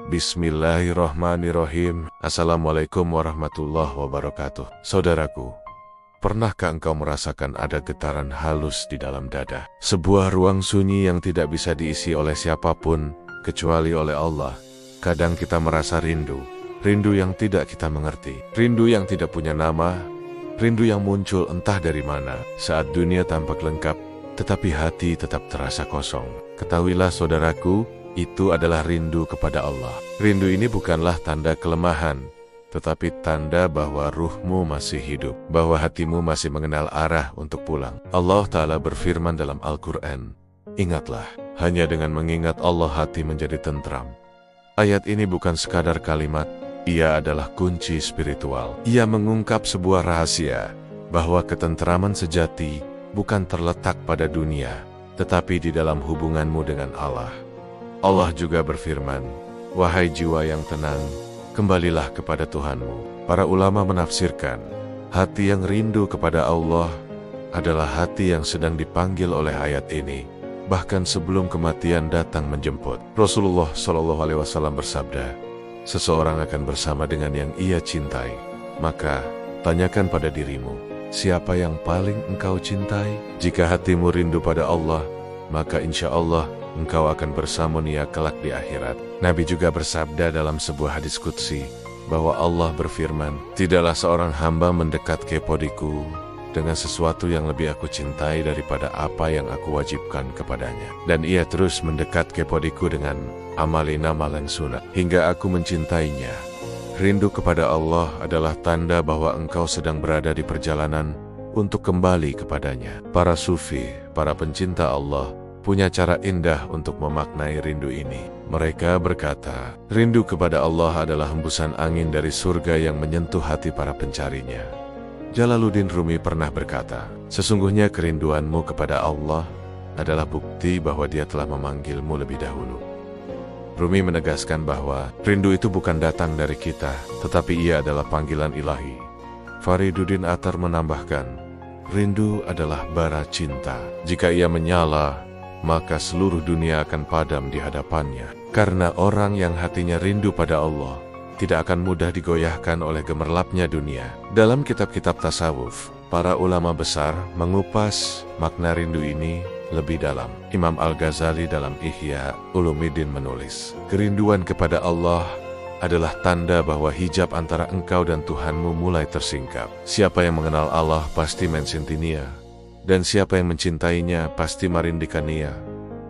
Bismillahirrahmanirrahim. Assalamualaikum warahmatullahi wabarakatuh. Saudaraku, pernahkah engkau merasakan ada getaran halus di dalam dada? Sebuah ruang sunyi yang tidak bisa diisi oleh siapapun kecuali oleh Allah. Kadang kita merasa rindu yang tidak kita mengerti, rindu yang tidak punya nama, rindu yang muncul entah dari mana. Saat dunia tampak lengkap, tetapi hati tetap terasa kosong. Ketahuilah saudaraku, itu adalah rindu kepada Allah. Rindu ini bukanlah tanda kelemahan, tetapi tanda bahwa ruhmu masih hidup, bahwa hatimu masih mengenal arah untuk pulang. Allah Ta'ala berfirman dalam Al-Quran, "Ingatlah, hanya dengan mengingat Allah hati menjadi tentram." Ayat ini bukan sekadar kalimat, ia adalah kunci spiritual. Ia mengungkap sebuah rahasia, bahwa ketentraman sejati bukan terletak pada dunia, tetapi di dalam hubunganmu dengan Allah. Allah juga berfirman, "Wahai jiwa yang tenang, kembalilah kepada Tuhanmu." Para ulama menafsirkan, hati yang rindu kepada Allah adalah hati yang sedang dipanggil oleh ayat ini, bahkan sebelum kematian datang menjemput. Rasulullah SAW bersabda, "Seseorang akan bersama dengan yang ia cintai. Maka, tanyakan pada dirimu, siapa yang paling engkau cintai? Jika hatimu rindu pada Allah, maka insya Allah engkau akan bersama dia kelak di akhirat." Nabi juga bersabda dalam sebuah hadis qudsi, bahwa Allah berfirman, "Tidaklah seorang hamba mendekat kepadaku dengan sesuatu yang lebih aku cintai daripada apa yang aku wajibkan kepadanya. Dan ia terus mendekat kepadaku dengan amalan sunat, hingga aku mencintainya." Rindu kepada Allah adalah tanda bahwa engkau sedang berada di perjalanan untuk kembali kepadanya. Para sufi, para pencinta Allah, punya cara indah untuk memaknai rindu ini. Mereka berkata, rindu kepada Allah adalah hembusan angin dari surga yang menyentuh hati para pencarinya. Jalaluddin Rumi pernah berkata, "Sesungguhnya kerinduanmu kepada Allah adalah bukti bahwa Dia telah memanggilmu lebih dahulu." Rumi menegaskan bahwa rindu itu bukan datang dari kita, tetapi ia adalah panggilan ilahi. Fariduddin Attar menambahkan, rindu adalah bara cinta. Jika ia menyala, maka seluruh dunia akan padam di hadapannya. Karena orang yang hatinya rindu pada Allah tidak akan mudah digoyahkan oleh gemerlapnya dunia. Dalam kitab-kitab tasawuf, para ulama besar mengupas makna rindu ini lebih dalam. Imam Al-Ghazali dalam Ihya Ulumuddin menulis, kerinduan kepada Allah adalah tanda bahwa hijab antara engkau dan Tuhanmu mulai tersingkap. Siapa yang mengenal Allah pasti mencintai Dia, dan siapa yang mencintainya pasti merindukan Dia.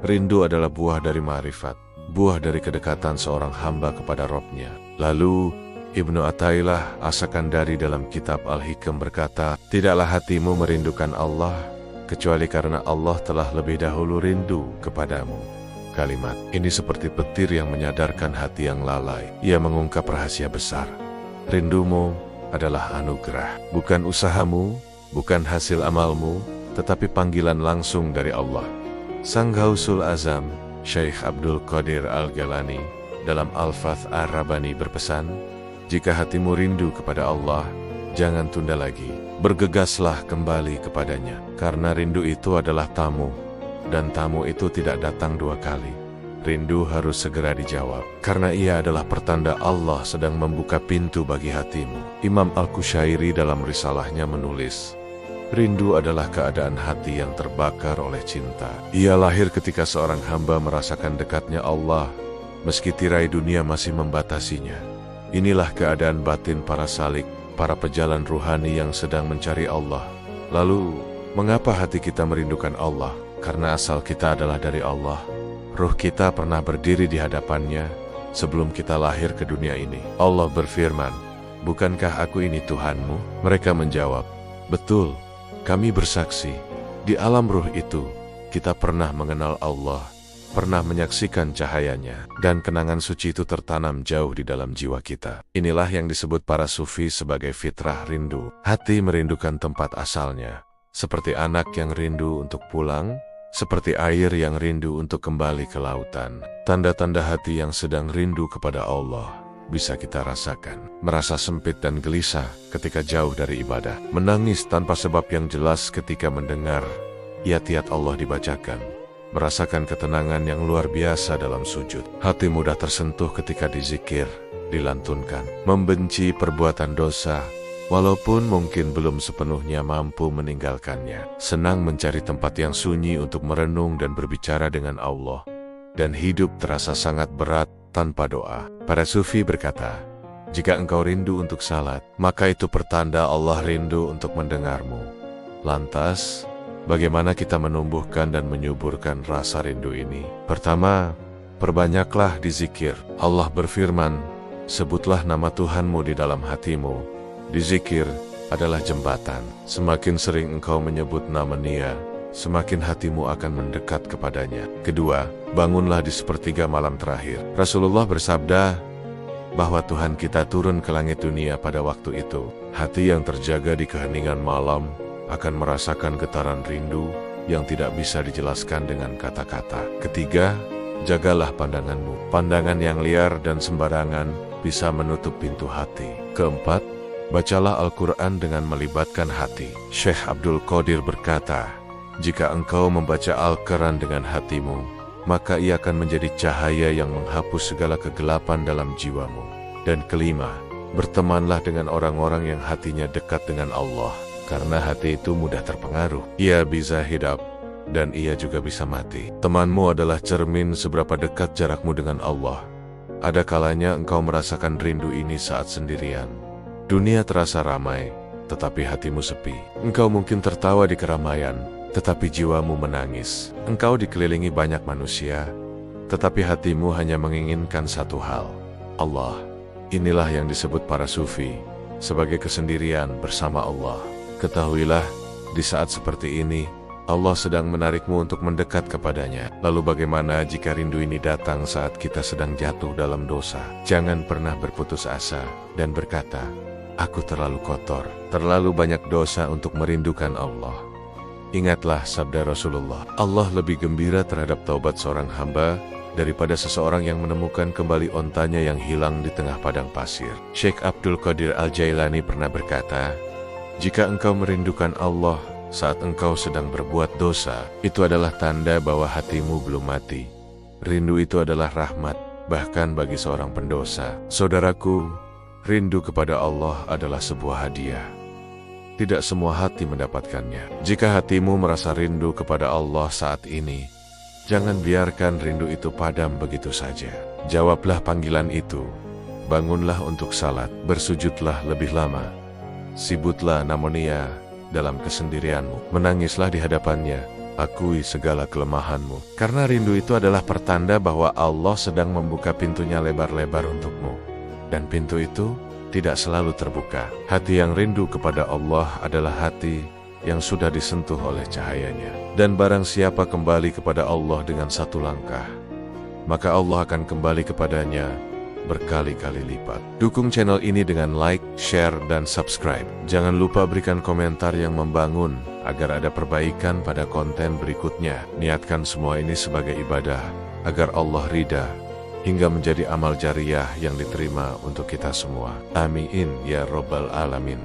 Rindu adalah buah dari ma'rifat, buah dari kedekatan seorang hamba kepada Robnya. Lalu Ibnu Athaillah As-Sakandari dalam kitab Al-Hikam berkata, tidaklah hatimu merindukan Allah kecuali karena Allah telah lebih dahulu rindu kepadamu. Kalimat ini seperti petir yang menyadarkan hati yang lalai. Ia mengungkap rahasia besar. Rindumu adalah anugerah, bukan usahamu, bukan hasil amalmu, tetapi panggilan langsung dari Allah. Sang Ghausul Azam, Syekh Abdul Qadir Al-Gilani, dalam Al-Fath Ar-Rabbani berpesan, jika hatimu rindu kepada Allah, jangan tunda lagi. Bergegaslah kembali kepadanya, karena rindu itu adalah tamu, dan tamu itu tidak datang dua kali. Rindu harus segera dijawab, karena ia adalah pertanda Allah sedang membuka pintu bagi hatimu. Imam Al-Qushairi dalam risalahnya menulis, rindu adalah keadaan hati yang terbakar oleh cinta. Ia lahir ketika seorang hamba merasakan dekatnya Allah, meski tirai dunia masih membatasinya. Inilah keadaan batin para salik, para pejalan ruhani yang sedang mencari Allah. Lalu, mengapa hati kita merindukan Allah? Karena asal kita adalah dari Allah. Ruh kita pernah berdiri di hadapannya sebelum kita lahir ke dunia ini. Allah berfirman, bukankah aku ini Tuhanmu? Mereka menjawab, betul, kami bersaksi. Di alam ruh itu, kita pernah mengenal Allah, pernah menyaksikan cahayanya, dan kenangan suci itu tertanam jauh di dalam jiwa kita. Inilah yang disebut para sufi sebagai fitrah rindu. Hati merindukan tempat asalnya, seperti anak yang rindu untuk pulang, seperti air yang rindu untuk kembali ke lautan. Tanda-tanda hati yang sedang rindu kepada Allah bisa kita rasakan. Merasa sempit dan gelisah ketika jauh dari ibadah. Menangis tanpa sebab yang jelas ketika mendengar ayat-ayat Allah dibacakan. merasakan ketenangan yang luar biasa dalam sujud. Hati mudah tersentuh ketika dizikir, dilantunkan, membenci perbuatan dosa, walaupun mungkin belum sepenuhnya mampu meninggalkannya. Senang mencari tempat yang sunyi untuk merenung dan berbicara dengan Allah, dan hidup terasa sangat berat tanpa doa. Para sufi berkata, jika engkau rindu untuk salat, maka itu pertanda Allah rindu untuk mendengarmu. Lantas, bagaimana kita menumbuhkan dan menyuburkan rasa rindu ini? Pertama, perbanyaklah dizikir. Allah berfirman, sebutlah nama Tuhanmu di dalam hatimu. Dizikir adalah jembatan. Semakin sering engkau menyebut nama Dia, semakin hatimu akan mendekat kepadanya. Kedua, bangunlah di sepertiga malam terakhir. Rasulullah bersabda bahwa Tuhan kita turun ke langit dunia pada waktu itu. Hati yang terjaga di keheningan malam akan merasakan getaran rindu yang tidak bisa dijelaskan dengan kata-kata. Ketiga, jagalah pandanganmu. Pandangan yang liar dan sembarangan bisa menutup pintu hati. Keempat, bacalah Al-Quran dengan melibatkan hati. Syekh Abdul Qadir berkata, jika engkau membaca Al-Quran dengan hatimu, maka ia akan menjadi cahaya yang menghapus segala kegelapan dalam jiwamu. Dan kelima, bertemanlah dengan orang-orang yang hatinya dekat dengan Allah, karena hati itu mudah terpengaruh. Ia bisa hidup, dan ia juga bisa mati. Temanmu adalah cermin seberapa dekat jarakmu dengan Allah. Ada kalanya engkau merasakan rindu ini saat sendirian. Dunia terasa ramai, tetapi hatimu sepi. Engkau mungkin tertawa di keramaian, tetapi jiwamu menangis. Engkau dikelilingi banyak manusia, tetapi hatimu hanya menginginkan satu hal, Allah. Inilah yang disebut para sufi sebagai kesendirian bersama Allah. Ketahuilah, di saat seperti ini, Allah sedang menarikmu untuk mendekat kepadanya. Lalu bagaimana jika rindu ini datang saat kita sedang jatuh dalam dosa? Jangan pernah berputus asa dan berkata, aku terlalu kotor, terlalu banyak dosa untuk merindukan Allah. Ingatlah sabda Rasulullah, Allah lebih gembira terhadap taubat seorang hamba daripada seseorang yang menemukan kembali ontanya yang hilang di tengah padang pasir. Syekh Abdul Qadir Al-Jailani pernah berkata, jika engkau merindukan Allah saat engkau sedang berbuat dosa, itu adalah tanda bahwa hatimu belum mati. Rindu itu adalah rahmat, bahkan bagi seorang pendosa. Saudaraku, rindu kepada Allah adalah sebuah hadiah. Tidak semua hati mendapatkannya. Jika hatimu merasa rindu kepada Allah saat ini, jangan biarkan rindu itu padam begitu saja. Jawablah panggilan itu. Bangunlah untuk salat, bersujudlah lebih lama. Sibutlah namonia dalam kesendirianmu. Menangislah di hadapannya. Akui segala kelemahanmu. Karena rindu itu adalah pertanda bahwa Allah sedang membuka pintunya lebar-lebar untukmu. Dan pintu itu tidak selalu terbuka. Hati yang rindu kepada Allah adalah hati yang sudah disentuh oleh cahayanya. Dan barang siapa kembali kepada Allah dengan satu langkah, maka Allah akan kembali kepadanya berkali-kali lipat. Dukung channel ini dengan like, share, dan subscribe. Jangan lupa berikan komentar yang membangun agar ada perbaikan pada konten berikutnya. Niatkan semua ini sebagai ibadah agar Allah ridha, hingga menjadi amal jariah yang diterima untuk kita semua. Amin ya Rabbal Alamin.